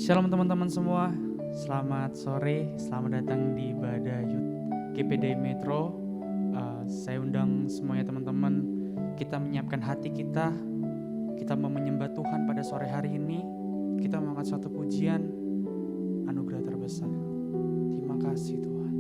Shalom teman-teman semua, selamat sore, selamat datang di ibadah Youth GPD Metro. Saya undang semuanya teman-teman, kita menyiapkan hati kita mau menyembah Tuhan pada sore hari ini. Kita mengangkat suatu pujian, anugerah terbesar. Terima kasih Tuhan.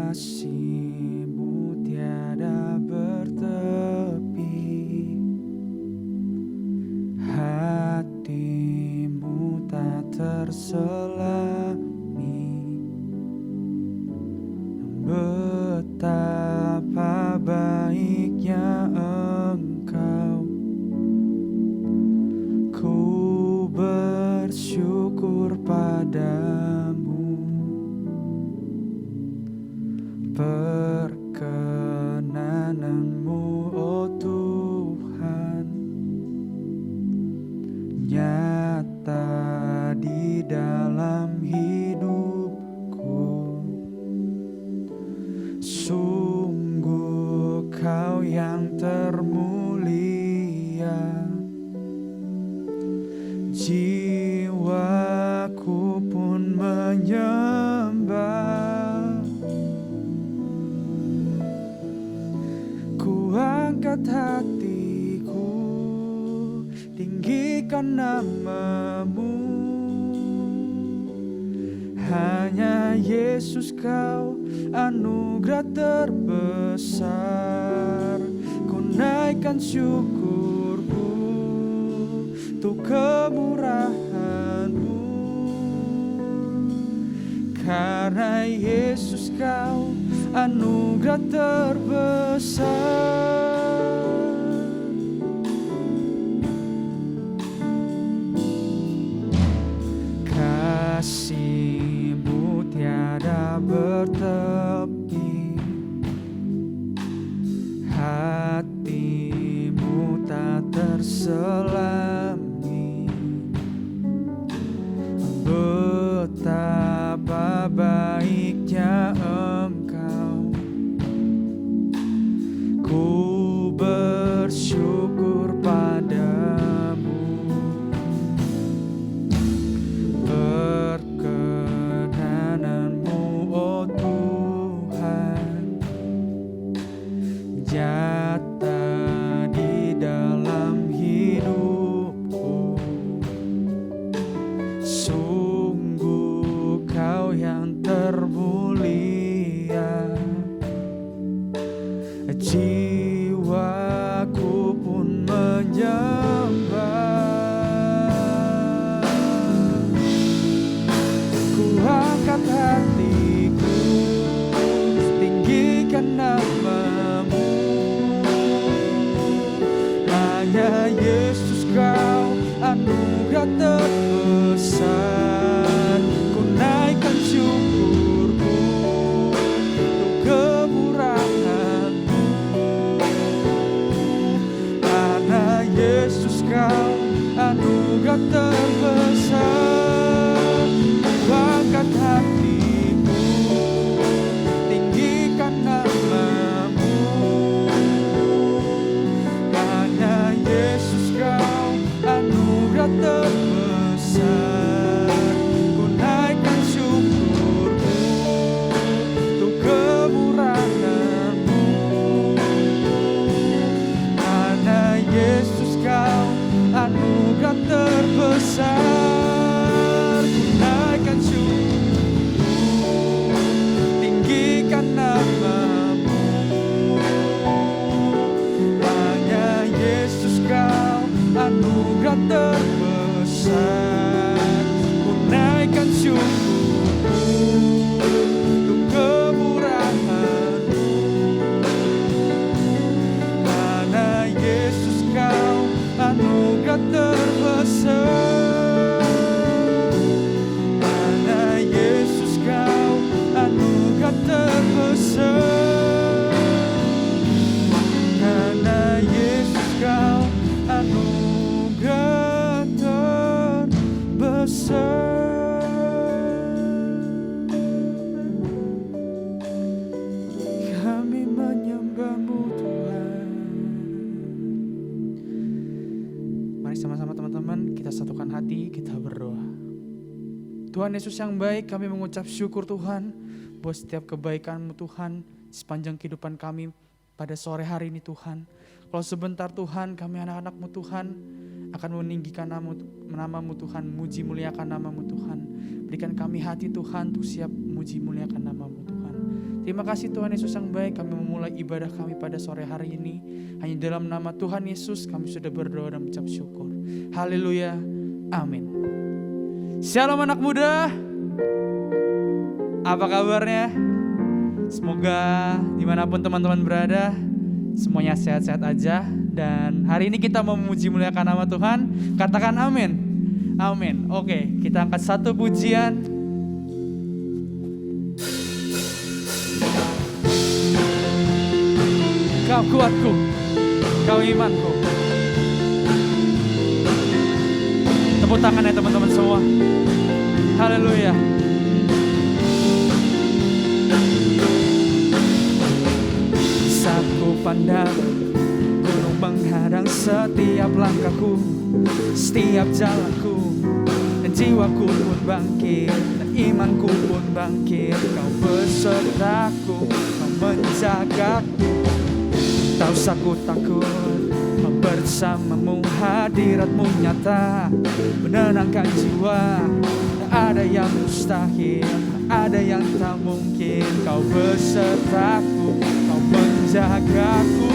Kasih-Mu tiada bertepi, hati-Mu tak terselami. Betapa baiknya Engkau, ku bersyukur padamu. Perkenanan-Mu, oh Tuhan, nyata di dalam hidupku. Sungguh Kau yang termulia, jiwaku pun menyembah. Angkat hatiku, tinggikan nama-Mu. Hanya Yesus Kau anugerah terbesar. Ku naikkan syukurku untuk kemurahan-Mu. Karena Yesus Kau anugerah terbesar. Kasih-Mu tiada bertepi, hati-Mu tak terselami. Betapa baiknya Engkau, ku bersyukur padamu. Perkenanan-Mu, oh Tuhan, nyata di dalam hidupku. Sungguh Kau yang termulia, jiwaku pun menyembah. Ku angkat hatiku, tinggikan nama-Mu. Hanya Yesus Kau anugerah terbesar. Ku naikkan syukurku untuk kemurahan-Mu. Karena Yesus Kau anugerah terbesar. Ku angkat hatiku, tinggikan nama-Mu. Hanya Yesus Kau anugerah terbesar. Ku naikkan syukurku untuk kemurahan-Mu. Karena Yesus Kau anugerah terbesar. Ku naikkan syukurku, tinggikan nama-Mu. Hanya Yesus Kau anugerah terbesar. Ku naikkan syukurku untuk kemurahan-Mu. Karena Yesus Kau anugerah terbesar. Karena Yesus Kau anugerah terbesar. Karena Yesus Kau anugerah terbesar. Mari sama-sama teman-teman kita satukan hati, kita berdoa. Tuhan Yesus yang baik, kami mengucap syukur Tuhan buat setiap kebaikan-Mu Tuhan sepanjang kehidupan kami pada sore hari ini Tuhan. Kalau sebentar Tuhan, kami anak-anak-Mu Tuhan akan meninggikan nama-Mu Tuhan, muji muliakan nama-Mu Tuhan. Berikan kami hati Tuhan untuk siap muji muliakan nama-Mu Tuhan. Terima kasih Tuhan Yesus yang baik, kami memulai ibadah kami pada sore hari ini. Hanya dalam nama Tuhan Yesus kami sudah berdoa dan mengucap syukur. Haleluya, amin. Shalom anak muda, apa kabarnya? Semoga dimanapun teman-teman berada, semuanya sehat-sehat aja. Dan hari ini kita mau memuji muliakan nama Tuhan. Katakan amin. Amin. Oke, kita angkat satu pujian. Kau kuatku, kau imanku. Tepuk tangan ya teman-teman semua. Haleluya. Saat ku pandang gunung menghadang setiap langkahku, setiap jalanku, dan jiwaku pun bangkit, dan imanku pun bangkit. Kau besertaku, kau menjagaku. Tak usah ku takut, bersamamu hadiratmu nyata, menenangkan jiwa. Tak ada yang mustahil, tak ada yang tak mungkin. Kau besertaku, kau menjagaku.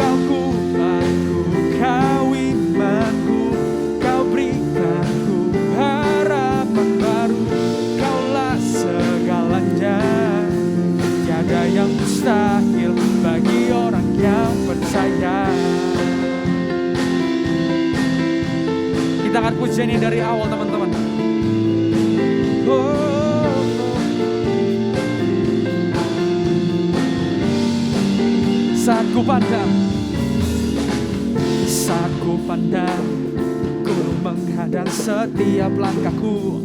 Kau kuatku, kau imanku, kau berikanku harapan baru. Kaulah segalanya, tiada yang mustahil bagi orang yang percaya. Kita akan pujian ini dari awal teman-teman. Saat ku pandang gunung menghadang setiap langkahku,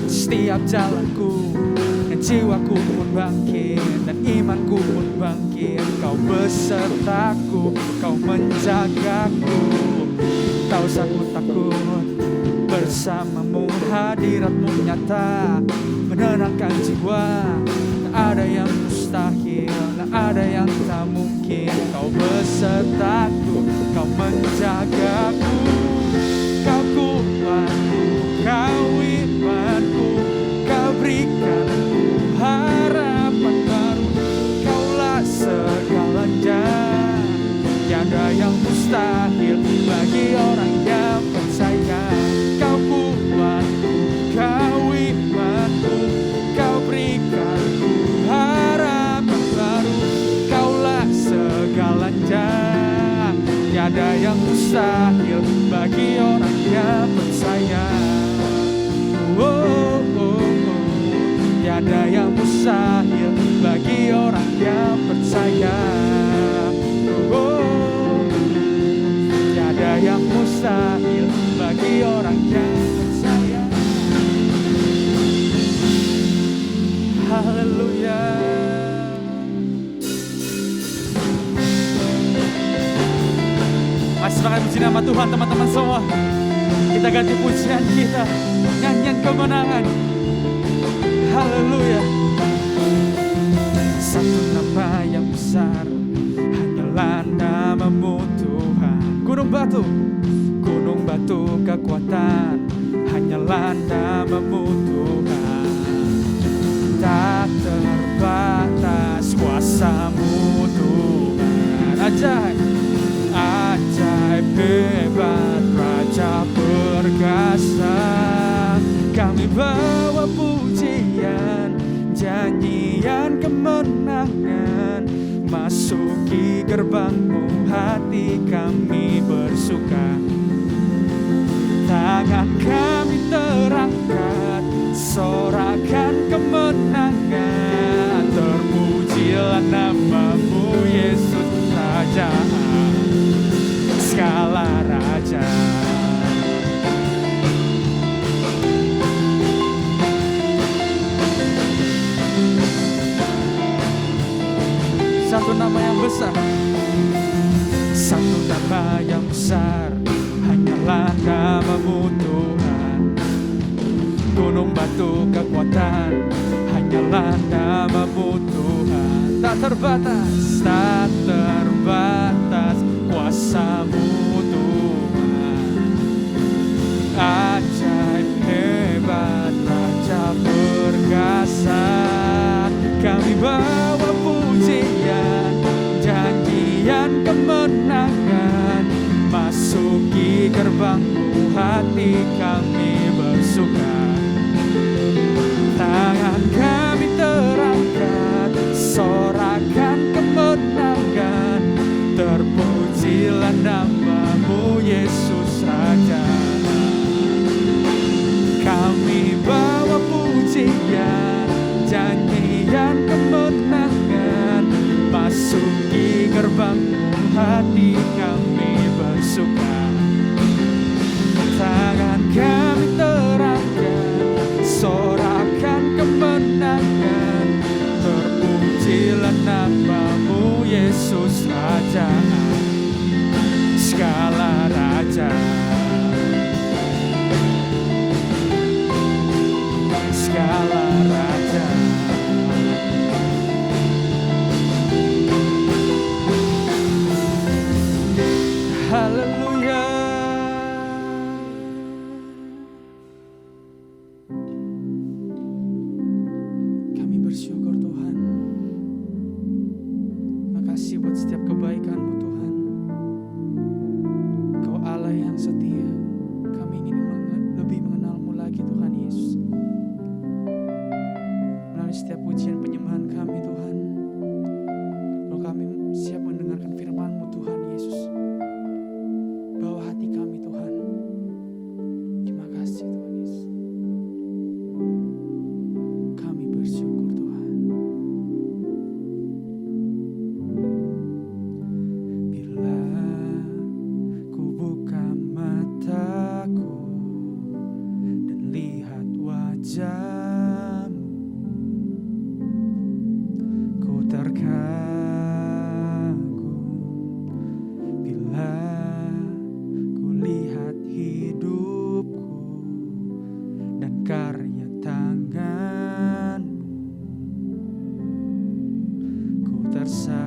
setiap jalanku, dan jiwaku pun bangkit, dan imanku pun bangkit. Kau besertaku, kau menjagaku. Tak usah ku takut, bersamamu hadiratmu nyata, menenangkan jiwa. Tak ada yang mustahil, tak ada yang tak mungkin. Kau besertaku, kau menjagaku. Kau kuatku, kau imanku, kau berikanku harapan baru. Kaulah segalanya, tiada yang mustahil bagi orang yang percaya. Kau kuatku, kau imanku, kau berikanku harapan baru. Kaulah segalanya, tiada yang mustahil bagi orang yang percaya. Oh, oh, oh. Tiada yang mustahil bagi orang yang percaya. Oh, tiada yang mustahil bagi orang yang percaya. Haleluya. Masih pakai puji nama Tuhan teman-teman semua. Kita ganti pujian kita, nyanyian kemenangan. Haleluya. Satu nama yang besar, hanyalah nama-Mu Tuhan. Gunung batu kekuatan, hanyalah nama-Mu Tuhan. Tak terbatas kuasa-Mu Tuhan. Ajaib hebat, Raja perkasa. Kami bawa pujian, nyanyian kemenangan. Masuki gerbang-Mu, hati kami bersuka. Tangan kami terangkat, sorakan kemenangan. Terpujilah nama-Mu Yesus Raja, skala Raja. Satu nama yang besar, satu nama yang besar, hanyalah Tak terbatas, tak terbatas kuasa-Mu Tuhan. Ajaib hebat, Raja perkasa. Kami bawa pujian, nyanyian kemenangan. Masuki gerbang-Mu, hati kami bersuka. Tangan kami terangkat, sorakan kemenangan. Terpujilah nama-Mu Yesus Raja. Kami bawa pujian, nyanyian kemenangan. Masuki gerbang-Mu, hati kami bersuka. Tangan kami terangkat, sorakan kemenangan. Terpujilah nama-Mu Yesus Raja, segala raja, segala raja. Haleluya. Kami bersyukur Tuhan. Makasih buat setiap kebaikan-Mu Tuhan. Kau Allah yang setia. Kami ingin lebih mengenal-Mu lagi Tuhan Yesus. Melalui setiap pujian penyembahan kami Tuhan, Lalu kami siap mendengarkan firman-Mu Tuhan Yesus. Bawa hati kami Tuhan. Terima kasih Tuhan Yesus. Kami bersyukur Tuhan. Bila ku buka mataku dan lihat wajah-Mu, ku terkagum. Bila ku lihat hidupku dan karya tangan-Mu, ku tersanjung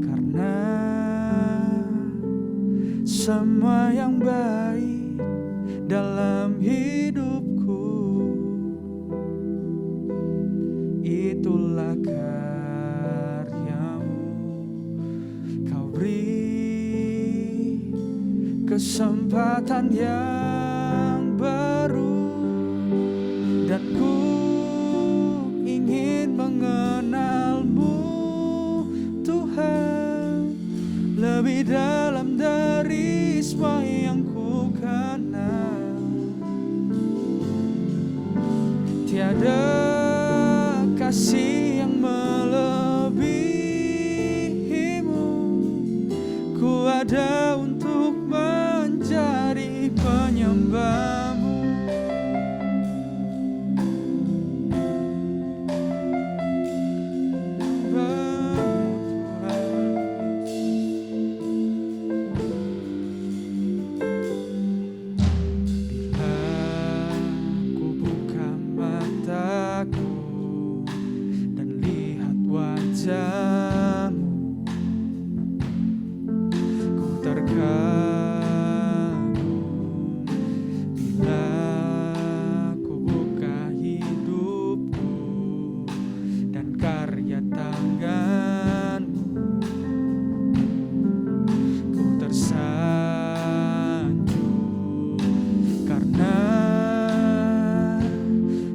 karena semua yang baik dalam hidupku itulah karya-Mu. Kau beri kesempatan yang baru dan ku ingin mengenal-Mu Tuhan lebih dalam dari semua yang ku kenal. Tiada kasih yang melebihi-Mu. Ku ada untuk menjadi penyembah-Mu. Bila ku buka mataku dan lihat wajah-Mu, ku terkagum. Bila ku buka hidupku dan karya tangan-Mu, ku tersanjung karena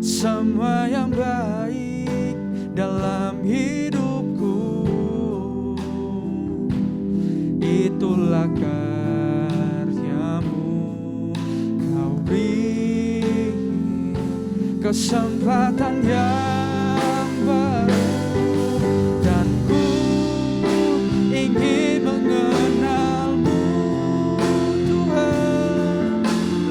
semua yang baik dalam hidupku itulah karya-Mu. Kau beri kesempatan yang baru dan ku ingin mengenal-Mu Tuhan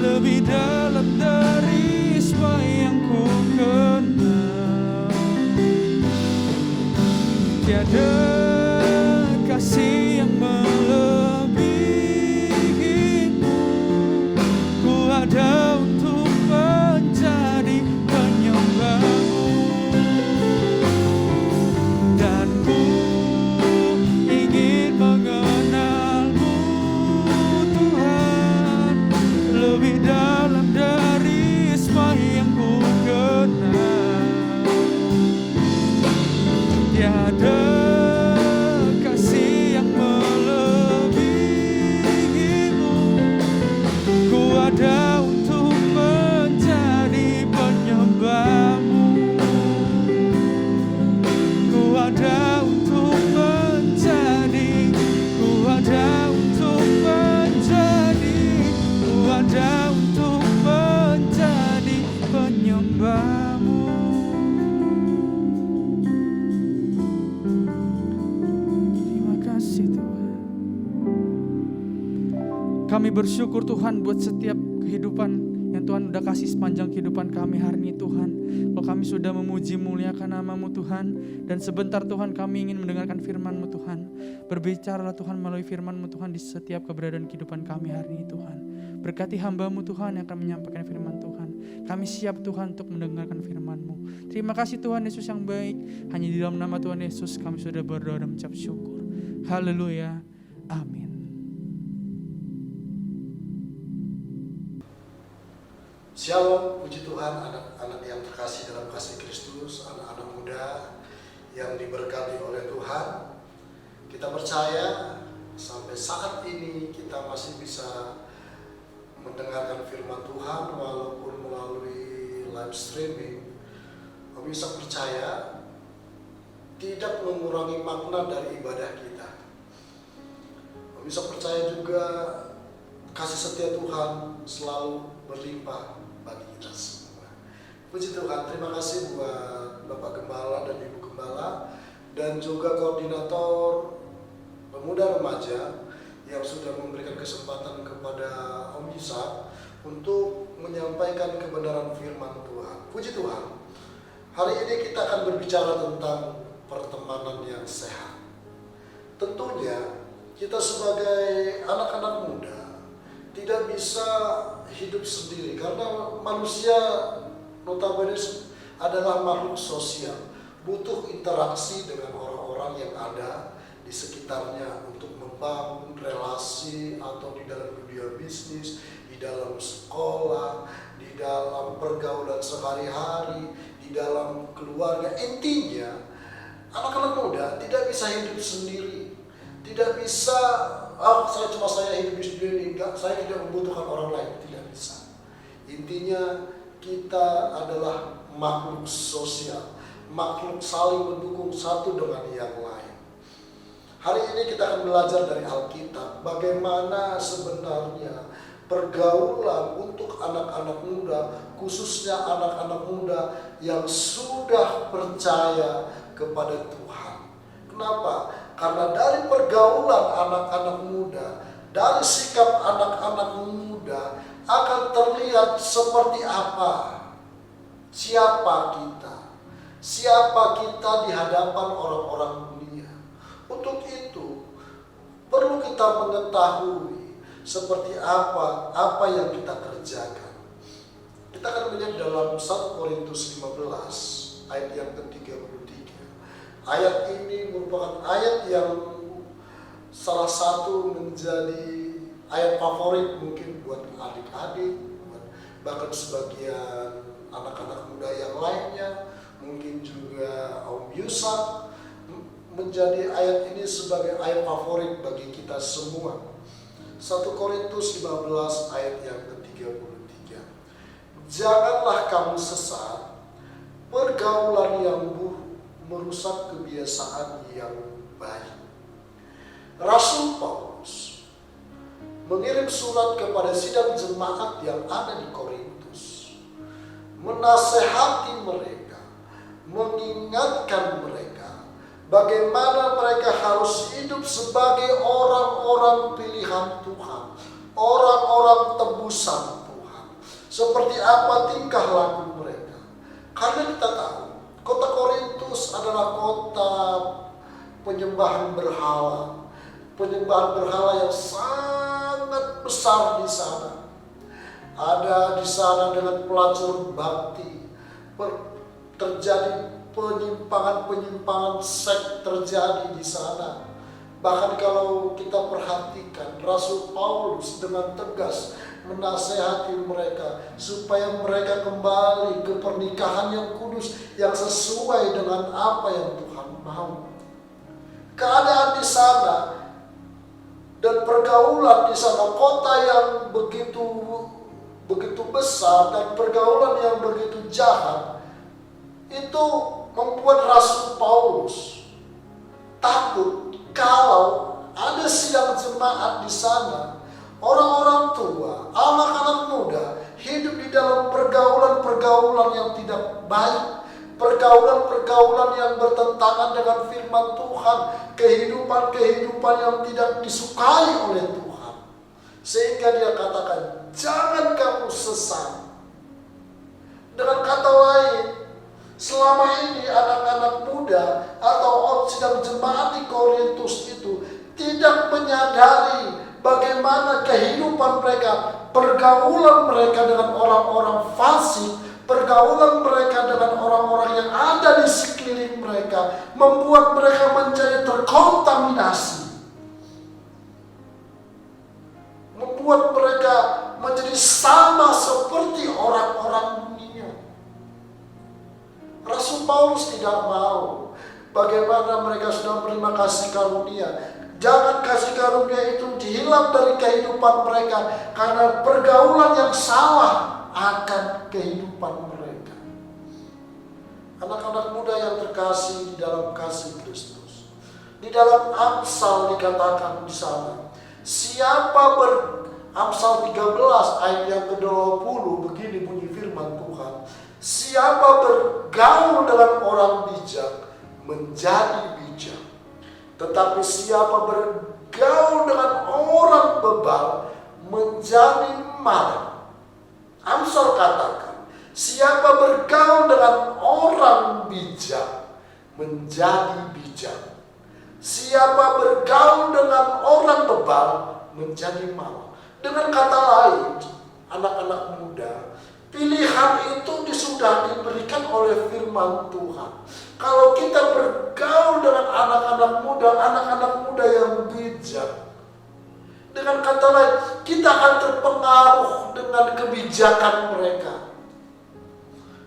lebih dalam dari semua yang ku kenal. Tiada kasih yang melebihi-Mu. Ku ada untuk menjadi penyembah-Mu. Kami bersyukur Tuhan buat setiap kehidupan yang Tuhan udah kasih sepanjang kehidupan kami hari ini Tuhan. Kalau kami sudah memuji muliakan nama-Mu Tuhan. Dan sebentar Tuhan kami ingin mendengarkan firman-Mu Tuhan. Berbicaralah Tuhan melalui firman-Mu Tuhan di setiap keberadaan kehidupan kami hari ini Tuhan. Berkati hamba-Mu Tuhan yang akan menyampaikan firman Tuhan. Kami siap Tuhan untuk mendengarkan firman-Mu. Terima kasih Tuhan Yesus yang baik. Hanya di dalam nama Tuhan Yesus kami sudah berdoa dan mengucap syukur. Haleluya. Amin. Shalom, puji Tuhan, anak-anak yang terkasih dalam kasih Kristus, anak-anak muda yang diberkati oleh Tuhan. Kita percaya sampai saat ini kita masih bisa mendengarkan firman Tuhan walaupun melalui live streaming. Kami bisa percaya tidak mengurangi makna dari ibadah kita. Kami bisa percaya juga kasih setia Tuhan selalu berlimpah bagi kita semua. Puji Tuhan, terima kasih buat Bapak Gembala dan Ibu Gembala dan juga koordinator pemuda remaja yang sudah memberikan kesempatan kepada Om Yusak untuk menyampaikan kebenaran firman Tuhan. Puji Tuhan, hari ini kita akan berbicara tentang pertemanan yang sehat. Tentunya kita sebagai anak-anak muda tidak bisa hidup sendiri karena manusia notabene adalah makhluk sosial, butuh interaksi dengan orang-orang yang ada di sekitarnya untuk membangun relasi atau di dalam dunia bisnis, di dalam sekolah, di dalam pergaulan sehari-hari, di dalam keluarga. Intinya anak-anak muda tidak bisa hidup sendiri, tidak bisa saya hidup di dunia ini, enggak, saya tidak membutuhkan orang lain, tidak bisa. Intinya kita adalah makhluk sosial, makhluk saling mendukung satu dengan yang lain. Hari ini kita akan belajar dari Alkitab bagaimana sebenarnya pergaulan untuk anak-anak muda, khususnya anak-anak muda yang sudah percaya kepada Tuhan. Kenapa? Karena dari pergaulan anak-anak muda, dari sikap anak-anak muda akan terlihat seperti apa, siapa kita di hadapan orang-orang dunia. Untuk itu perlu kita mengetahui seperti apa yang kita kerjakan. Kita akan melihat dalam 1 Korintus 15 ayat yang ke-33. Ayat ini merupakan ayat yang salah satu menjadi ayat favorit mungkin buat adik-adik, bahkan sebagian anak-anak muda yang lainnya, mungkin juga Om Yusak, menjadi ayat ini sebagai ayat favorit bagi kita semua. 1 Korintus 15 ayat yang ke-33. Janganlah kamu sesat, pergaulan yang buruk merusak kebiasaan yang baik. Rasul Paulus mengirim surat kepada sidang jemaat yang ada di Korintus, menasehati mereka, mengingatkan mereka bagaimana mereka harus hidup sebagai orang-orang pilihan Tuhan, orang-orang tebusan Tuhan. Seperti apa tingkah laku mereka. Karena kita tahu kota Korintus adalah kota penyembahan berhala. Penyembahan berhala yang sangat besar di sana. Ada di sana dengan pelacur bakti. Terjadi penyimpangan-penyimpangan seks terjadi di sana. Bahkan kalau kita perhatikan, Rasul Paulus dengan tegas menasehati mereka supaya mereka kembali ke pernikahan yang kudus, yang sesuai dengan apa yang Tuhan mau. Keadaan di sana dan pergaulan di sana, kota yang begitu besar dan pergaulan yang begitu jahat, itu membuat Rasul Paulus takut kalau ada sidang jemaat di sana. Orang-orang tua, anak-anak muda hidup di dalam pergaulan-pergaulan yang tidak baik, pergaulan-pergaulan yang bertentangan dengan firman Tuhan, kehidupan-kehidupan yang tidak disukai oleh Tuhan. Sehingga dia katakan, jangan kamu sesat. Dengan kata lain, selama ini anak-anak muda atau sidang jemaat di Korintus itu tidak menyadari bagaimana kehidupan mereka, pergaulan mereka dengan orang-orang fasik, pergaulan mereka dengan orang-orang yang ada di sekeliling mereka, membuat mereka menjadi terkontaminasi. Membuat mereka menjadi sama seperti orang-orang dunia. Rasul Paulus tidak mau. Bagaimana mereka sudah menerima kasih karunia. Jangan kasih karunia itu dihilang dari kehidupan mereka karena pergaulan yang salah akan kehidupan mereka. Anak-anak muda yang terkasih di dalam kasih Kristus. Di dalam Amsal dikatakan di sana, Amsal 13 ayat yang ke-20 begini bunyi firman Tuhan. Siapa bergaul dengan orang bijak menjadi bijak. Tetapi siapa bergaul dengan orang bebal menjadi malang. Amsal katakan, siapa bergaul dengan orang bijak menjadi bijak. Siapa bergaul dengan orang bebal menjadi malang. Dengan kata lain, anak-anak muda, pilihan itu sudah diberikan oleh firman Tuhan. Kalau kita bergaul dengan anak-anak muda yang bijak, dengan kata lain, kita akan terpengaruh dengan kebijakan mereka.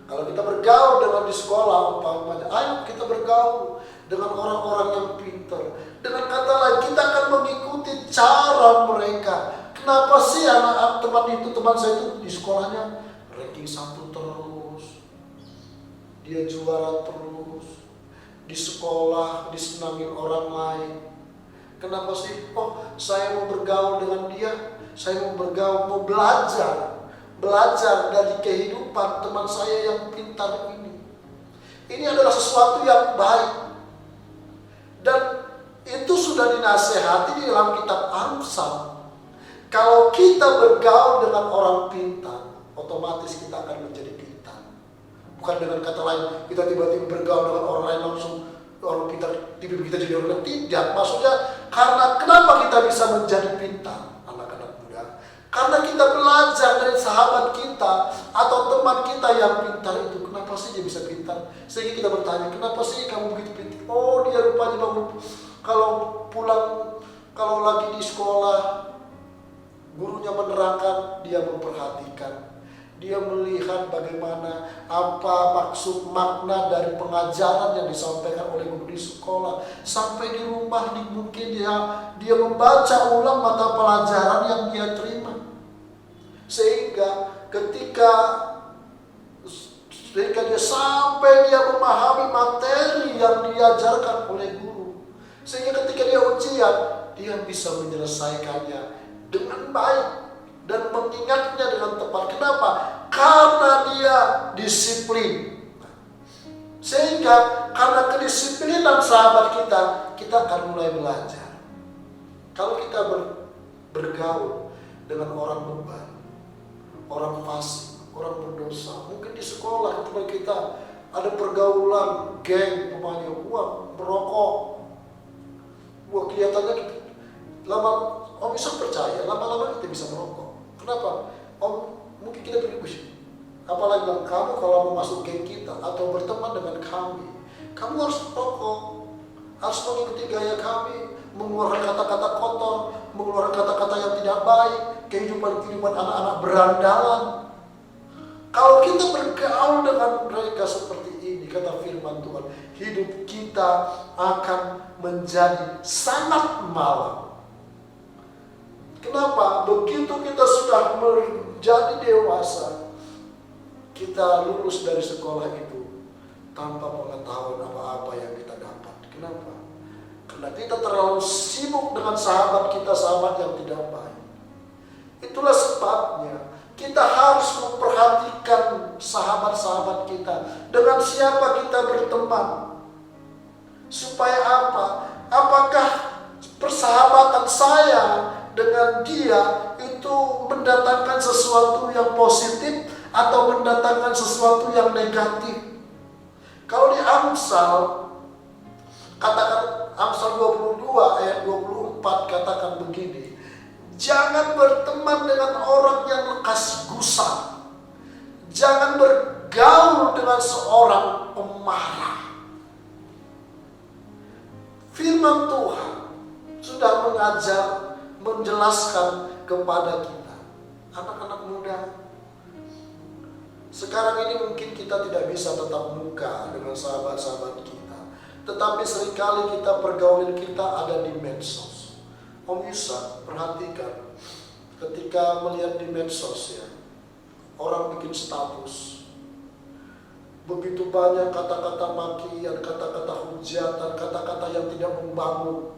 Kalau kita bergaul dengan di sekolah, umpamanya, ayo kita bergaul dengan orang-orang yang pintar. Dengan kata lain, kita akan mengikuti cara mereka. Kenapa sih teman saya itu di sekolahnya ranking 1 terus, dia juara terus, di sekolah disenangin orang lain. Kenapa sih? Oh, saya mau bergaul dengan dia, saya mau belajar dari kehidupan teman saya yang pintar ini. Ini adalah sesuatu yang baik. Dan itu sudah dinasehati di dalam kitab Amsal. Kalau kita bergaul dengan orang pintar, otomatis kita akan menjadi pintar. Bukan dengan kata lain, kita tiba-tiba bergaul dengan orang lain langsung orang pintar, tiba-tiba kita jadi orang lain. Tidak, maksudnya karena kenapa kita bisa menjadi pintar, anak-anak muda? Karena kita belajar dari sahabat kita atau teman kita yang pintar itu. Kenapa sih dia bisa pintar? Sehingga kita bertanya, kenapa sih kamu begitu pintar? Oh, dia rupanya kalau lagi di sekolah, gurunya menerangkan, dia memperhatikan. Dia melihat bagaimana apa maksud makna dari pengajaran yang disampaikan oleh guru di sekolah. Sampai di rumah mungkin dia membaca ulang mata pelajaran yang dia terima. Sehingga ketika dia sampai dia memahami materi yang diajarkan oleh guru. Sehingga ketika dia ujian, dia bisa menyelesaikannya dengan baik dan mengingatnya dengan tepat. Kenapa? Karena dia disiplin. Sehingga karena kedisiplinan sahabat kita akan mulai belajar. Kalau kita bergaul dengan orang bebal, orang fasik, orang berdosa, mungkin di sekolah kita ada pergaulan geng, pemainnya uang, merokok. Wah, kelihatannya Om bisa percaya, lama-lama kita bisa merokok. Kenapa? Mungkin kita pergi apalagi bilang, kamu kalau mau masuk geng kita atau berteman dengan kami, kamu harus merokok, harus mengikuti gaya kami, mengeluarkan kata-kata kotor, mengeluarkan kata-kata yang tidak baik, kehidupan anak-anak berandalan. Kalau kita bergaul dengan mereka seperti ini, kata firman Tuhan, hidup kita akan menjadi sangat malang. Kenapa? Begitu kita sudah menjadi dewasa, kita lulus dari sekolah itu tanpa pengetahuan apa-apa yang kita dapat. Kenapa? Karena kita terlalu sibuk dengan sahabat yang tidak baik. Itulah sebabnya kita harus memperhatikan sahabat-sahabat kita, dengan siapa kita berteman. Supaya apa? Apakah persahabatan saya dengan dia itu mendatangkan sesuatu yang positif atau mendatangkan sesuatu yang negatif. Kalau di Amsal, katakan Amsal 22 ayat 24 katakan begini, jangan berteman dengan orang yang lekas gusar, jangan bergaul dengan seorang pemarah. Firman Tuhan sudah mengajar, menjelaskan kepada kita, anak-anak muda. Sekarang ini mungkin kita tidak bisa tatap muka dengan sahabat-sahabat kita, tetapi seringkali kita pergaulan kita ada di medsos. Om Yusak perhatikan, ketika melihat di medsos ya, orang bikin status, begitu banyak kata-kata makian, kata-kata hujatan, kata-kata yang tidak membangun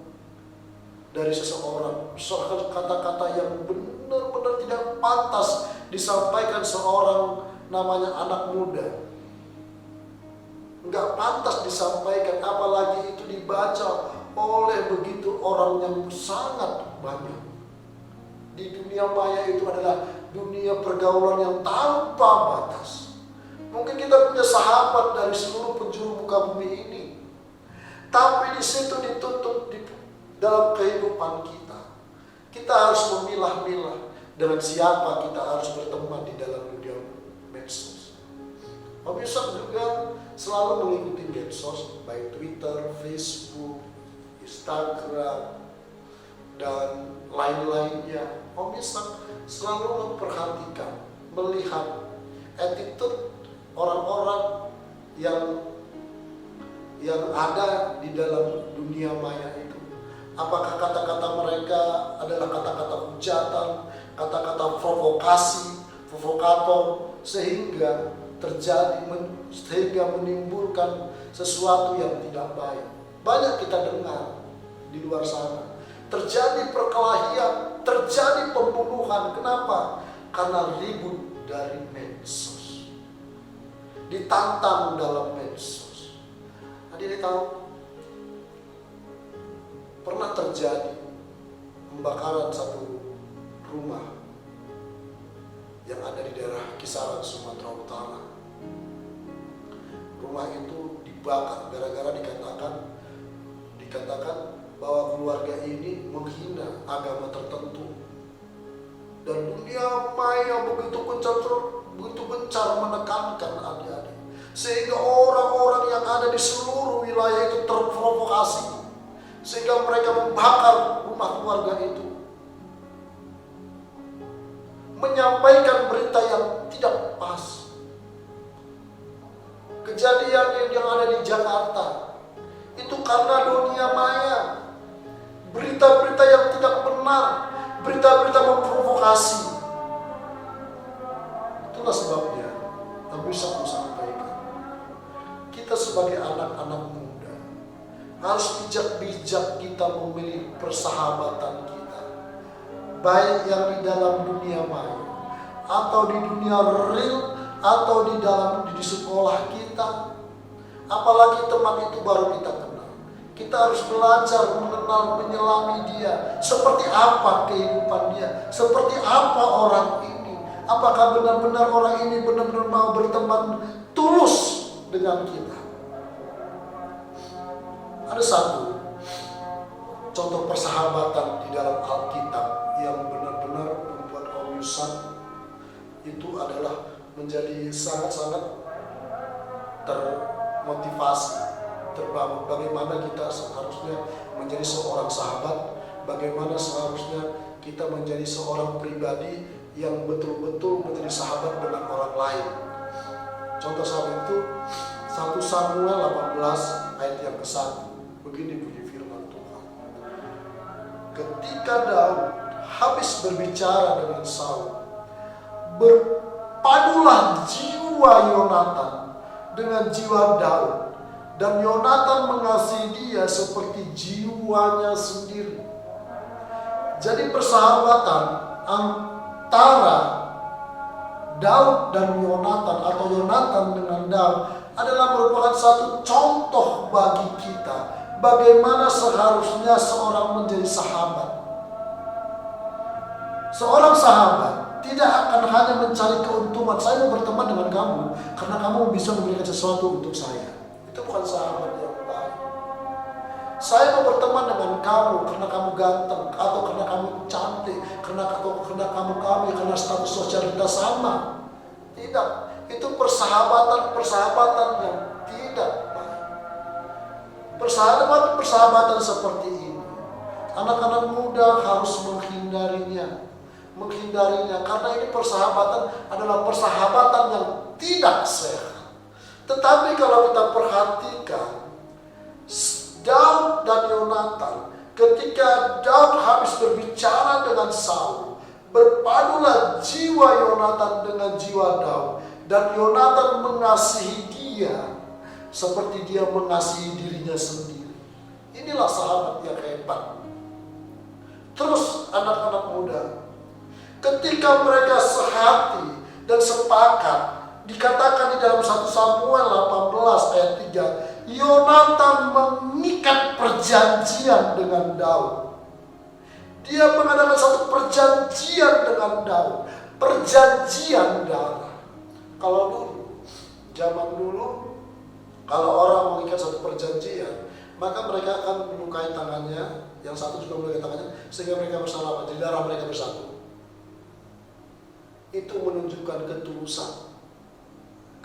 dari seseorang, soal kata-kata yang benar-benar tidak pantas disampaikan seorang namanya anak muda. Enggak pantas disampaikan, apalagi itu dibaca oleh begitu orang yang sangat banyak. Di dunia maya itu adalah dunia pergaulan yang tanpa batas. Mungkin kita punya sahabat dari seluruh penjuru muka bumi ini, tapi di situ ditutup di dalam kehidupan kita. Kita harus memilah-milah dengan siapa kita harus berteman di dalam dunia medsos. Om Yusak juga selalu mengikuti medsos, baik Twitter, Facebook, Instagram, dan lain-lainnya. Om Yusak selalu memperhatikan, melihat attitude orang-orang yang ada di dalam dunia maya itu. Apakah kata-kata mereka adalah kata-kata hujatan, kata-kata provokasi, provokator, sehingga menimbulkan sesuatu yang tidak baik. Banyak kita dengar di luar sana, terjadi perkelahian, terjadi pembunuhan. Kenapa? Karena ribut dari medsos, ditantang dalam medsos. Hadirin tahu, pernah terjadi pembakaran satu rumah yang ada di daerah Kisaran, Sumatera Utara. Rumah itu dibakar gara-gara dikatakan bahwa keluarga ini menghina agama tertentu. Dan dunia maya begitu gencar menekankan adik-adik, sehingga orang-orang yang ada di seluruh wilayah itu terprovokasi, sehingga mereka membakar rumah keluarga itu, menyampaikan berita yang tidak pas. Kejadian yang ada di Jakarta itu karena dunia maya, berita-berita yang tidak benar, berita-berita memprovokasi. Itulah sebabnya Om Yusak sampaikan, kita sebagai anak-anak muda harus bijak-bijak kita memilih persahabatan kita, baik yang di dalam dunia maya atau di dunia real atau di sekolah kita. Apalagi teman itu baru kita kenal, kita harus belajar mengenal, menyelami dia, seperti apa kehidupan dia, seperti apa orang ini, apakah benar-benar orang ini benar-benar mau berteman tulus dengan kita. Ada satu contoh persahabatan di dalam Alkitab yang benar-benar membuat Om Yusak itu adalah menjadi sangat-sangat termotivasi, terbangun. Bagaimana kita seharusnya menjadi seorang sahabat, bagaimana seharusnya kita menjadi seorang pribadi yang betul-betul menjadi sahabat dengan orang lain. Contoh sahabat itu 1 Samuel 18 ayat yang ke-1. Begini bunyi firman Tuhan. Ketika Daud habis berbicara dengan Saul, berpadulah jiwa Yonatan dengan jiwa Daud, dan Yonatan mengasihi dia seperti jiwanya sendiri. Jadi persahabatan antara Daud dan Yonatan atau Yonatan dengan Daud adalah merupakan satu contoh bagi kita bagaimana seharusnya seorang menjadi sahabat. Seorang sahabat tidak akan hanya mencari keuntungan. Saya mau berteman dengan kamu karena kamu bisa memberikan sesuatu untuk saya. Itu bukan sahabat yang baik. Saya mau berteman dengan kamu karena kamu ganteng, atau karena kamu cantik, karena kamu kami, karena status sosial kita sama. Tidak, itu persahabatan yang tidak baik. Persahabatan seperti ini, anak-anak muda harus menghindarinya karena ini persahabatan adalah persahabatan yang tidak sehat. Tetapi kalau kita perhatikan Daud dan Yonatan, ketika Daud habis berbicara dengan Saul, berpadulah jiwa Yonatan dengan jiwa Daud, dan Yonatan mengasihi dia seperti dia mengasihi dirinya sendiri. Inilah sahabat yang hebat. Terus anak-anak muda, ketika mereka sehati dan sepakat, dikatakan di dalam 1 Samuel 18 ayat 3, Yonatan mengikat perjanjian dengan Daud. Dia mengadakan satu perjanjian dengan Daud, perjanjian darah. Kalau dulu, zaman dulu, kalau orang mengikat satu perjanjian, maka mereka akan melukai tangannya, yang satu juga melukai tangannya, sehingga mereka bersama, jadi darah mereka bersatu. Itu menunjukkan ketulusan,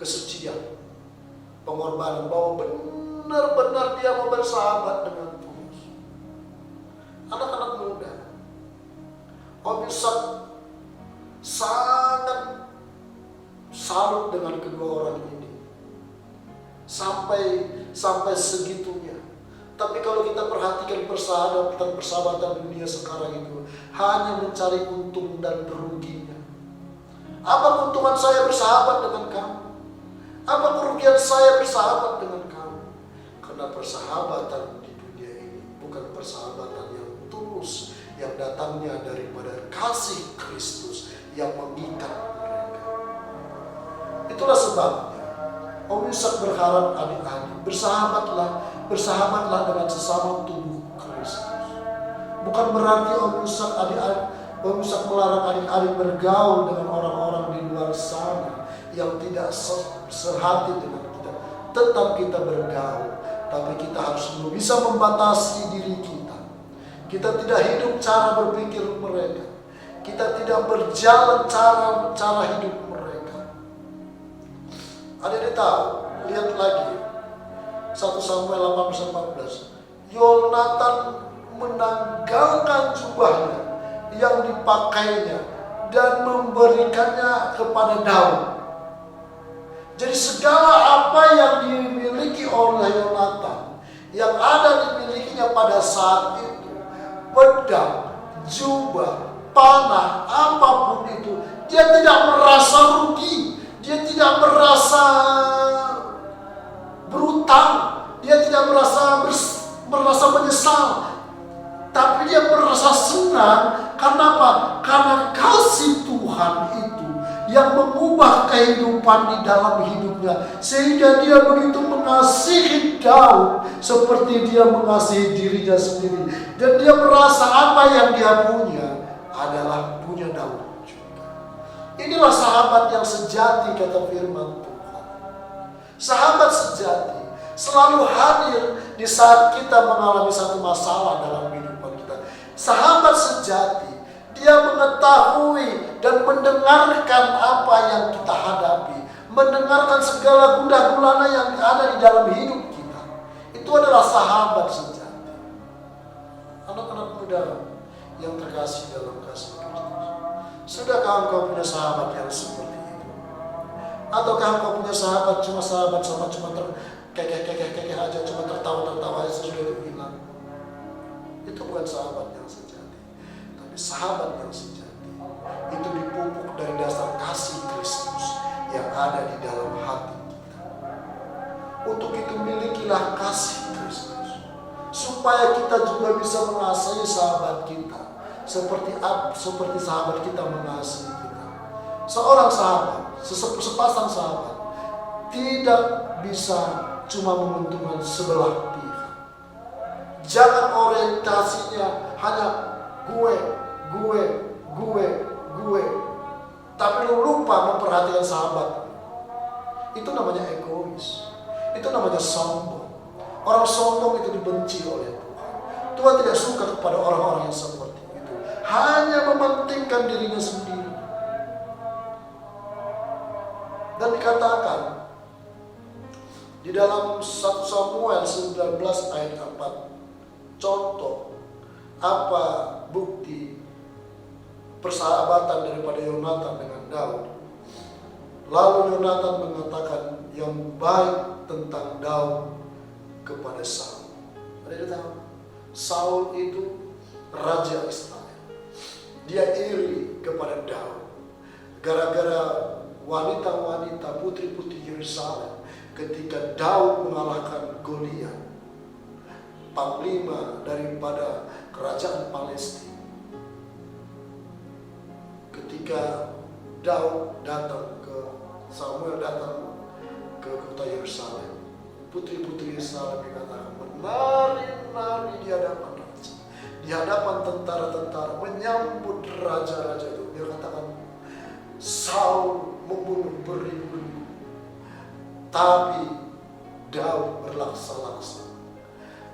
kesucian, pengorbanan, bahwa benar-benar dia mau bersahabat dengan tulus. Anak-anak muda, Om Ishak sangat salut dengan kedua orang ini, sampai segitunya. Tapi kalau kita perhatikan persahabatan dunia sekarang itu hanya mencari untung dan ruginya. Apa keuntungan saya bersahabat dengan kamu? Apa kerugian saya bersahabat dengan kamu? Karena persahabatan di dunia ini bukan persahabatan yang tulus, yang datangnya daripada kasih Kristus yang mengikat mereka. Itulah sebabnya Om Ishak berharap adik-adik bersahabatlah dengan sesama tubuh Kristus. Bukan berarti Om Ishak melarang adik-adik bergaul dengan orang-orang di luar sana yang tidak sehati dengan kita. Tetap kita bergaul, tapi kita harus bisa membatasi diri kita. Kita tidak hidup cara berpikir mereka. Kita tidak berjalan cara hidup mereka. Adik-adik tahu, lihat lagi 1 Samuel 18:14. Yonatan menanggalkan jubahnya yang dipakainya dan memberikannya kepada Daud. Jadi segala apa yang dimiliki oleh Yonatan, yang ada dimilikinya pada saat itu, pedang, jubah, panah, apapun itu, dia tidak merasa rugi, dia tidak merasa berutang, dia tidak merasa menyesal, tapi dia merasa senang. Karena apa? Karena kasih Tuhan itu yang mengubah kehidupan di dalam hidupnya, sehingga dia begitu mengasihi Daud seperti dia mengasihi dirinya sendiri, dan dia merasa apa yang dia punya adalah punya Daud juga. Inilah sahabat yang sejati, kata firman Tuhan. Sahabat sejati selalu hadir di saat kita mengalami satu masalah dalam kehidupan kita. Sahabat sejati, dia mengetahui dan mendengarkan apa yang kita hadapi, mendengarkan segala gundah gulana yang ada di dalam hidup kita. Itu adalah sahabat sejati. Anak-anak muda yang terkasih dalam kasih Kristus, sudahkah engkau punya sahabat yang seperti itu? Ataukah engkau punya sahabat cuma kekeh aja, cuma tertawa aja, sudah itu hilang? Itu bukan sahabat yang sejati. Tapi sahabat yang sejati itu dipupuk dari dasar kasih Kristus yang ada di dalam hati kita. Untuk itu milikilah kasih Kristus, supaya kita juga bisa mengasihi sahabat kita seperti sahabat kita mengasihi kita. Seorang sahabat, sepasang sahabat, tidak bisa cuma menguntungkan sebelah pihak. Jangan orientasinya hanya gue, gue, tapi lu lupa memperhatikan sahabat. Itu namanya egois. Itu namanya sombong. Orang sombong itu dibenci oleh Tuhan. Tuhan tidak suka kepada orang-orang yang seperti itu, hanya mementingkan dirinya sendiri. Dan dikatakan di dalam 1 Samuel 19 ayat 4, contoh apa bukti persahabatan daripada Yonatan dengan Daud. Lalu Yonatan mengatakan yang baik tentang Daud kepada Saul. Ada tahu? Saul itu raja Israel. Dia iri kepada Daud gara-gara wanita-wanita, putri-putri Yerusalem ketika Daud mengalahkan Goliat, panglima daripada kerajaan Palestina. Ketika Samuel datang ke kota Yerusalem, putri-putri Yerusalem dikatakan menari-nari di hadapan raja, di hadapan tentara-tentara, menyambut raja-raja itu. Dia katakan, Saul membunuh beribu-ribu, tapi Daud berlaksa-laksa.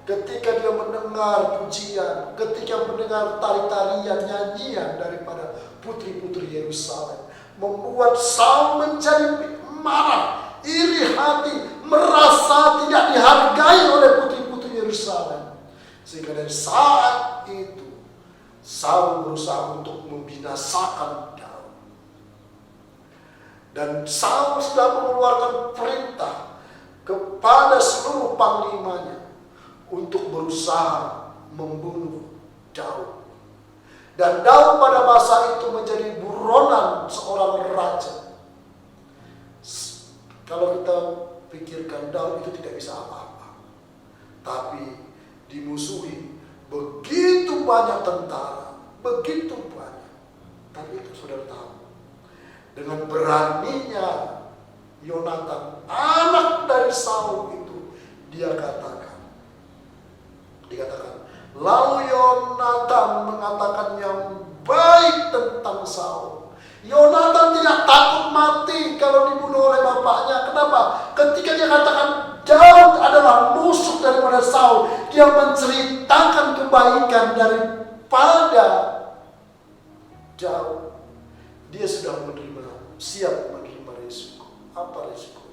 Ketika dia mendengar pujian, ketika mendengar tari-tarian, nyanyian daripada putri-putri Yerusalem, membuat Saul menjadi marah, iri hati, merasa tidak dihargai oleh putri-putri Yerusalem. Sehingga dari saat itu Saul berusaha untuk membinasakan Daud. Dan Saul sudah mengeluarkan perintah kepada seluruh panglimanya untuk berusaha membunuh Daud. Dan Daud pada masa itu menjadi buronan seorang raja. Kalau kita pikirkan, Daud itu tidak bisa apa-apa, tapi dimusuhi begitu banyak tentara, begitu banyak. Tapi itu saudara tahu, dengan beraninya Yonatan, anak dari Saul itu, dikatakan, lalu Yonatan mengatakan yang baik tentang Saul. Yonatan tidak takut mati kalau dibunuh oleh bapaknya. Kenapa? Ketika dia katakan Daud adalah musuh daripada Saul, dia menceritakan kebaikan daripada Daud. Dia sudah siap menerima risiko. Apa risiko?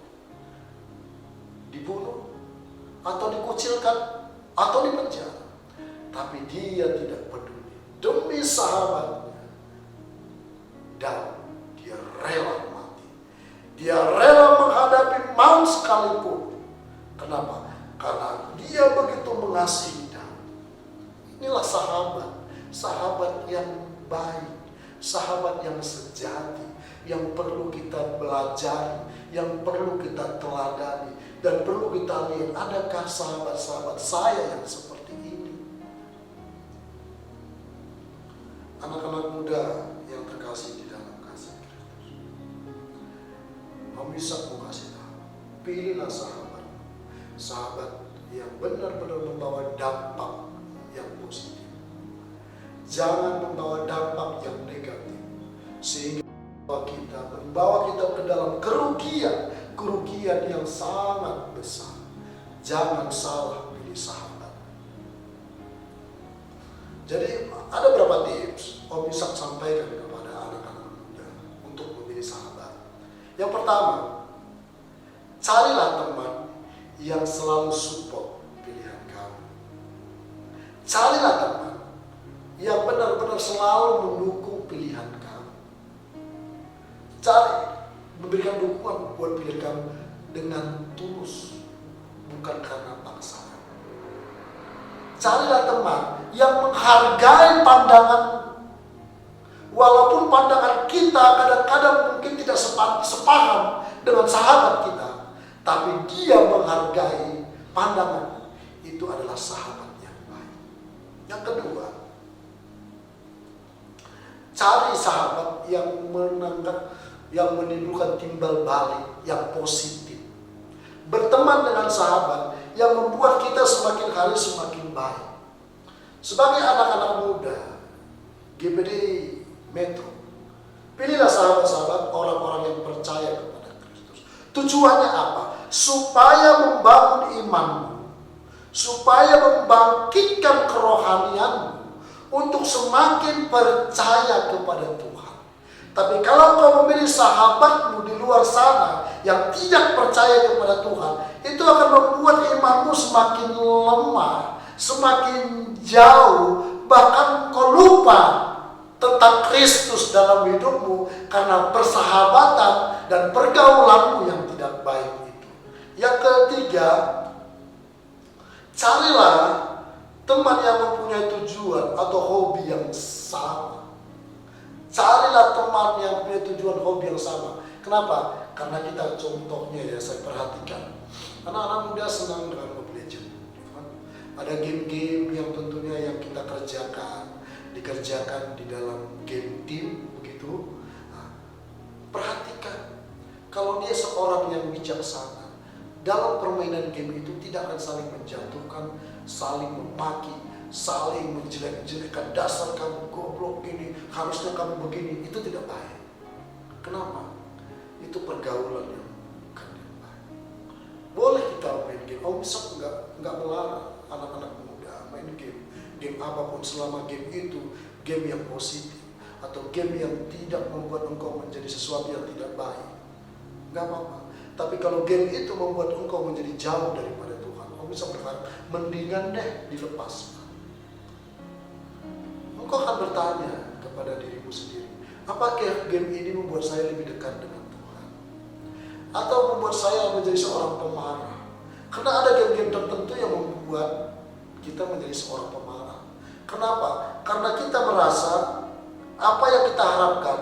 Dibunuh, atau dikucilkan, atau dipenjara. Tapi dia tidak peduli. Demi sahabatnya Daud, dia rela mati. Dia rela menghadapi maut sekalipun. Kenapa? Karena dia begitu mengasihi Daud. Inilah sahabat yang baik, sahabat yang sejati, yang perlu kita belajar, yang perlu kita teladani, dan perlu kita lihat, adakah sahabat-sahabat saya yang seperti ini? Anak-anak muda yang terkasih di dalam kasih Kristus, Om Ishak mau kasih tahu, pilihlah sahabat yang benar-benar membawa dampak yang positif, jangan membawa dampak yang negatif, sehingga membawa kita ke dalam kerugian yang sangat besar. Jangan salah pilih sahabat. Jadi ada beberapa tips Om Ishak sampaikan kepada anak-anak muda untuk memilih sahabat. Yang pertama, carilah teman yang selalu support pilihan kamu. Carilah teman yang benar-benar selalu mendukung pilihan kamu. Cari memberikan dukungan buat pilihan kamu dengan tulus, bukan karena paksaan. Carilah teman yang menghargai pandangan, walaupun pandangan kita kadang-kadang mungkin tidak sepaham dengan sahabat kita, tapi dia menghargai pandangan. Itu adalah sahabat yang baik. Yang kedua, cari sahabat yang menimbulkan timbal balik yang positif. Berteman dengan sahabat yang membuat kita semakin hari semakin baik. Sebagai anak-anak muda GPD Metro, Pilihlah sahabat-sahabat orang-orang yang percaya kepada Kristus. Tujuannya apa? Supaya membangun imanmu, supaya membangkitkan kerohanianmu untuk semakin percaya kepada Tuhan. Tapi kalau kau memilih sahabatmu di luar sana yang tidak percaya kepada Tuhan, itu akan membuat imanmu semakin lemah, semakin jauh, bahkan kau lupa tentang Kristus dalam hidupmu karena persahabatan dan pergaulanmu yang tidak baik itu. Yang ketiga, carilah teman yang mempunyai tujuan atau hobi yang sama. Carilah teman yang punya tujuan hobi yang sama. Kenapa? Karena kita contohnya ya, saya perhatikan anak-anak muda senang dengan Mobile Legends. Ada game-game yang tentunya yang kita dikerjakan di dalam game tim begitu. Nah, perhatikan, kalau dia seorang yang bijaksana dalam permainan game itu tidak akan saling menjatuhkan, saling memaki, saling menjelek-jelekan, dasar kamu goblok ini, harusnya kamu begini. Itu tidak baik. Kenapa? Itu pergaulan yang bukan yang baik. Boleh kita main game, bisa enggak melarang anak-anak muda main game apapun, selama game itu game yang positif atau game yang tidak membuat engkau menjadi sesuatu yang tidak baik, enggak apa-apa. Tapi kalau game itu membuat engkau menjadi jauh daripada Tuhan, engkau bisa berkata, mendingan deh dilepaskan. Engkau akan bertanya kepada dirimu sendiri, apakah game ini membuat saya lebih dekat dengan Tuhan? Atau membuat saya menjadi seorang pemarah? Karena ada game-game tertentu yang membuat kita menjadi seorang pemarah. Kenapa? Karena kita merasa apa yang kita harapkan,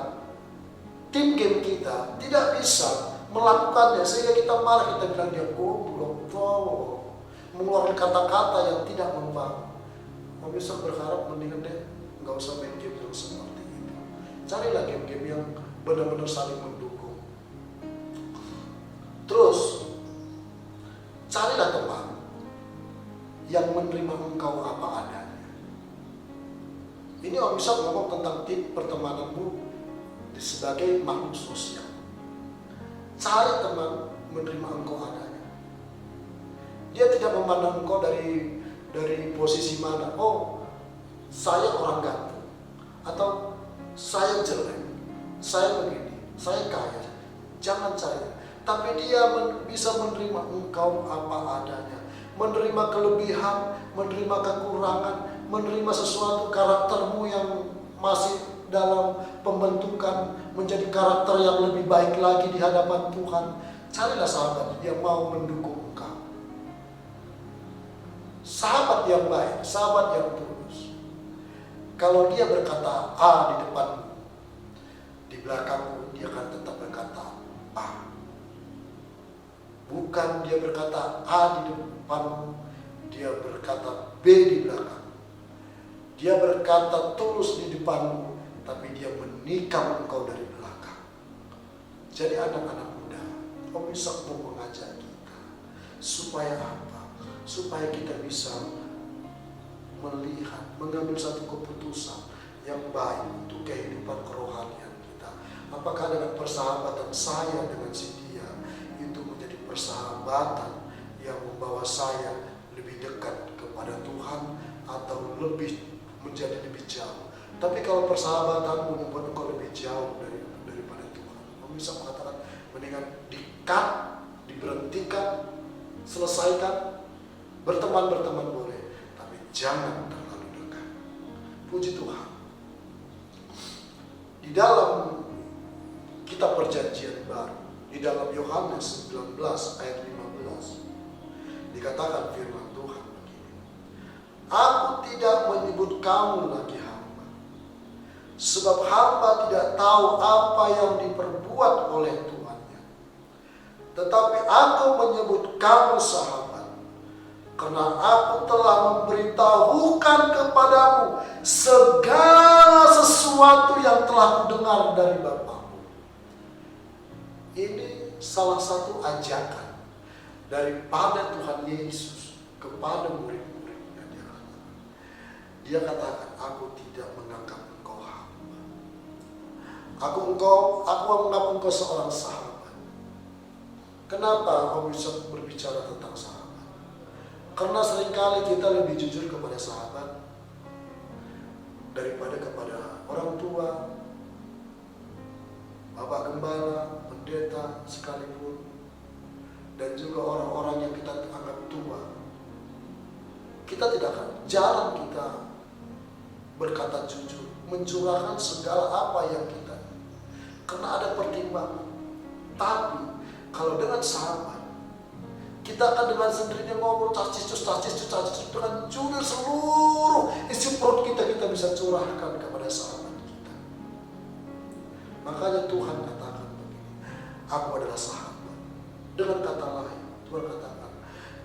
tim game kita tidak bisa melakukannya, sehingga kita marah, kita bilang dia goblok, mengeluarkan kata-kata yang tidak membangun. Mau bisa berharap mendingan deh nggak usah main game yang seperti itu. Carilah game-game yang benar-benar saling mendukung. Terus carilah teman yang menerima engkau apa adanya. Ini Om bisa ngomong tentang tip pertemananmu sebagai makhluk sosial. Cari teman menerima engkau adanya. Dia tidak memandang engkau dari posisi mana. Oh, saya orang ganteng, atau saya jelek, saya begini, saya kaya. Jangan cari. Tapi dia bisa menerima engkau apa adanya, menerima kelebihan, menerima kekurangan, menerima sesuatu karaktermu yang masih dalam pembentukan menjadi karakter yang lebih baik lagi di hadapan Tuhan. Carilah sahabat yang mau mendukung engkau. Sahabat yang baik, sahabat yang tulus. Kalau dia berkata A di depanmu, di belakangmu dia akan tetap berkata A. Bukan dia berkata A di depanmu, dia berkata B di belakang. Dia berkata tulus di depanmu, tapi dia menikam engkau dari belakang. Jadi anak-anak muda, Om Ishak mau mengajak kita supaya apa? Supaya kita bisa melihat, mengambil satu keputusan yang baik untuk kehidupan kerohanian kita. Apakah dengan persahabatan saya dengan si dia itu menjadi persahabatan yang membawa saya lebih dekat kepada Tuhan atau menjadi lebih jauh. Tapi kalau persahabatanmu membuat engkau lebih jauh daripada Tuhan, kamu bisa mengatakan mendingan di-cut, diberhentikan, selesaikan. Berteman boleh, tapi jangan terlalu dekat. Puji Tuhan. Di dalam kitab Perjanjian Baru, di dalam Yohanes 19 ayat 15, dikatakan firman Tuhan begini, aku tidak menyebut kamu lagi hamba, sebab hamba tidak tahu apa yang diperbuat oleh tuannya. Tetapi aku menyebut kamu sahabat, karena aku telah memberitahukan kepadamu segala sesuatu yang telah kudengar dari Bapa-Mu. Ini salah satu ajakan daripada Tuhan Yesus kepada murid-muridnya. Dia katakan, aku tidak menganggap engkau hamba. Aku menganggap engkau seorang sahabat. Kenapa kau bisa berbicara tentang sahabat? Karena seringkali kita lebih jujur kepada sahabat daripada kepada orang tua, bapak gembala, pendeta sekalipun, dan juga orang-orang yang kita anggap tua. Kita tidak akan, jarang kita berkata jujur, mencurahkan segala apa yang kita, karena ada pertimbangan. Tapi kalau dengan sahabat, kita akan dengan sendirinya ngobrol tacis dengan jujur, seluruh isi perut kita bisa curahkan kepada sahabat kita. Makanya Tuhan katakan begini, aku adalah sahabat. Dengan kata lain, Tuhan katakan,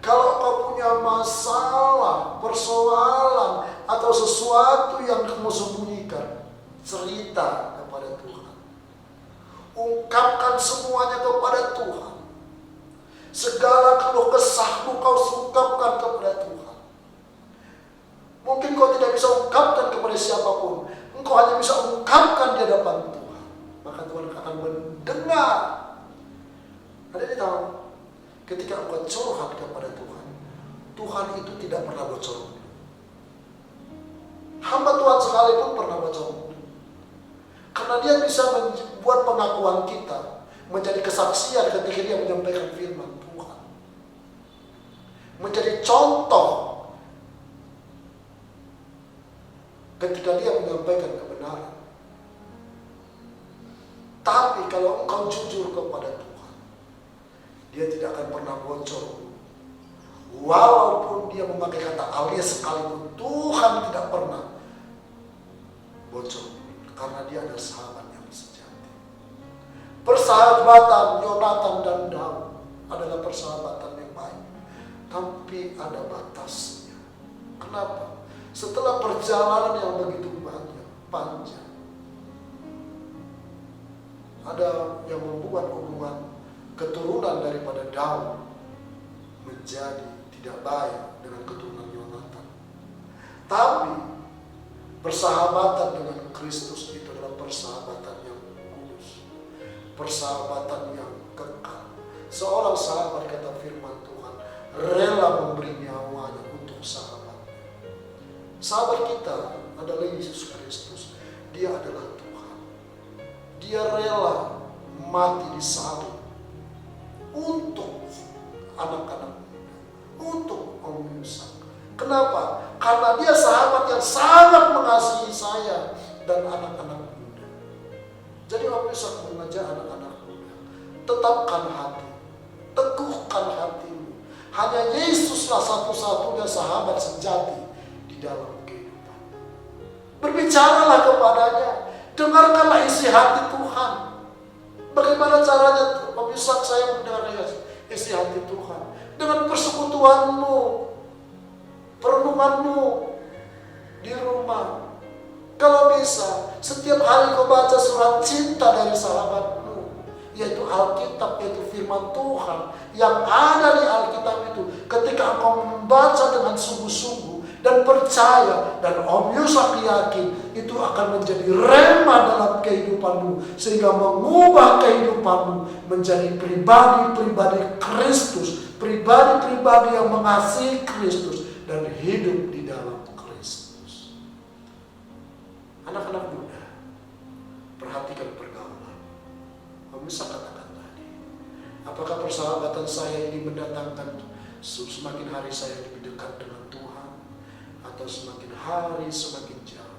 kalau kau punya masalah, persoalan, atau sesuatu yang kamu sembunyikan, cerita kepada Tuhan. Ungkapkan semuanya kepada Tuhan. Segala keluh kesahmu kau ungkapkan kepada Tuhan. Mungkin kau tidak bisa ungkapkan kepada siapapun, engkau hanya bisa ungkapkan di hadapan Tuhan. Maka Tuhan akan mendengar. Ada di tahu, ketika engkau curhat kepada Tuhan, Tuhan itu tidak pernah bocor. Hamba Tuhan sekalipun pernah bocor. Karena dia bisa membuat pengakuan kita menjadi kesaksian ketika dia menyampaikan firman Tuhan. Menjadi contoh ketika dia menyampaikan kebenaran. Tapi kalau engkau jujur kepada Tuhan, dia tidak akan pernah bocor. Walaupun dia memakai kata alias sekalipun, Tuhan tidak pernah bocor. Karena dia adalah sahabat yang sejati. Persahabatan Yonatan dan Daud adalah persahabatan yang baik, tapi ada batasnya. Kenapa? Setelah perjalanan yang begitu panjang, ada yang membuat hubungan keturunan daripada Daud menjadi tidak baik dengan keturunan Yonatan. Tapi persahabatan dengan Kristus itu adalah persahabatan yang kudus, persahabatan yang kekal. Seorang sahabat, kata firman Tuhan, rela memberi nyawanya untuk sahabatnya. Sahabat kita adalah Yesus Kristus. Dia adalah Tuhan. Dia rela mati di salib untuk anak-anak muda, untuk Om Yusak. Kenapa? Karena dia sahabat yang sangat mengasihi saya dan anak-anak muda. Jadi Om Yusak mengajak anak-anak muda, tetapkan hati, teguhkan hatimu. Hanya Yesuslah satu-satunya sahabat sejati di dalam kehidupan. Berbicaralah kepadanya, dengarkanlah isi hati Tuhan. Bagaimana caranya Om Yusak saya mendengar isi hati Tuhan? Dengan persekutuanmu, perenunganmu di rumah. Kalau bisa, setiap hari kau baca surat cinta dari sahabatmu, yaitu Alkitab, yaitu firman Tuhan yang ada di Alkitab itu. Ketika engkau membaca dengan sungguh-sungguh dan percaya, dan Om Yusak yakin itu akan menjadi rema dalam kehidupanmu, sehingga mengubah kehidupanmu menjadi pribadi-pribadi Kristus, pribadi-pribadi yang mengasihi Kristus dan hidup di dalam Kristus. Anak-anak muda, perhatikan pergaulan. Om Yusak katakan tadi, apakah persahabatan saya ini mendatangkan semakin hari saya lebih dekat dengan Tuhan, atau semakin hari semakin jauh?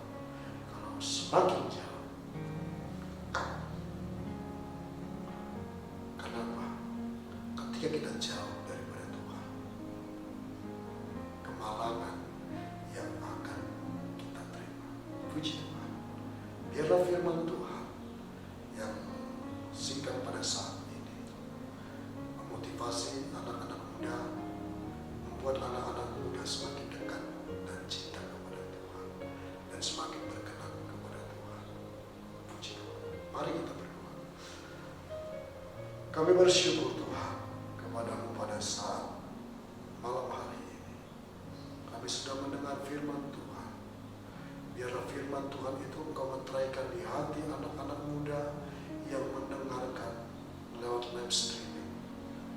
Kalau semakin jauh, kenapa? Ketika kita jauh daripada Tuhan, kemalangan yang akan kita terima. Puji Tuhan. Biarlah firman Tuhan yang singkat pada saat ini memotivasi anak-anak muda, membuat anak-anak muda semakin dekat dan cinta kepada Tuhan, dan semakin berkenan kepada Tuhan. Puji Tuhan. Mari kita berdoa. Kami bersyukur Tuhan kepadamu pada saat malam hari ini. Kami sudah mendengar firman Tuhan. Biarlah firman Tuhan itu Engkau meteraikan di hati anak-anak muda yang mendengarkan lewat live streaming.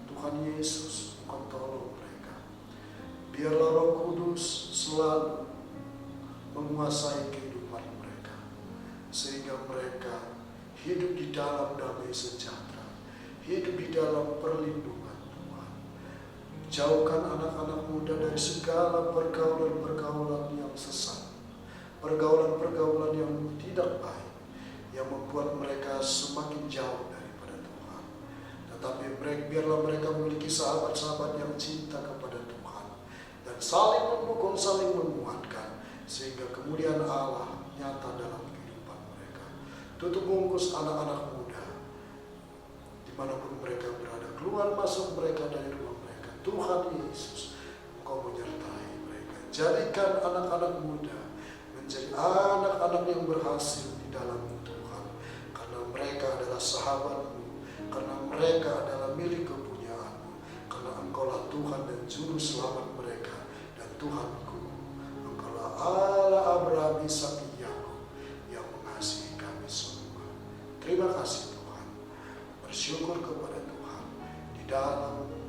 Tuhan Yesus, Engkau tolong mereka. Biarlah Roh Kudus selalu menguasai kehidupan mereka, sehingga mereka hidup di dalam damai sejahtera, hidup di dalam perlindungan Tuhan. Jauhkan anak-anak muda dari segala pergaulan-pergaulan yang sesat, pergaulan-pergaulan yang tidak baik, yang membuat mereka semakin jauh daripada Tuhan. Tetapi biarlah mereka memiliki sahabat-sahabat yang cinta kepada Tuhan, dan saling mendukung, saling menguatkan, sehingga kemuliaan Allah nyata dalam kehidupan mereka. Tutup bungkus anak-anak muda, dimanapun mereka berada, keluar masuk mereka dari rumah mereka. Tuhan Yesus, Engkau menyertai mereka. Jadikan anak-anak muda menjadi anak-anak yang berhasil di dalam Tuhan, karena mereka adalah sahabat-Mu, karena mereka adalah milik kepunyaan-Mu, karena Engkaulah Tuhan dan Juru Selamat mereka, dan Tuhanku, Engkaulah Allah Abraham, Ishak, Yakub yang mengasihi kami semua. Terima kasih Tuhan, bersyukur kepada Tuhan di dalam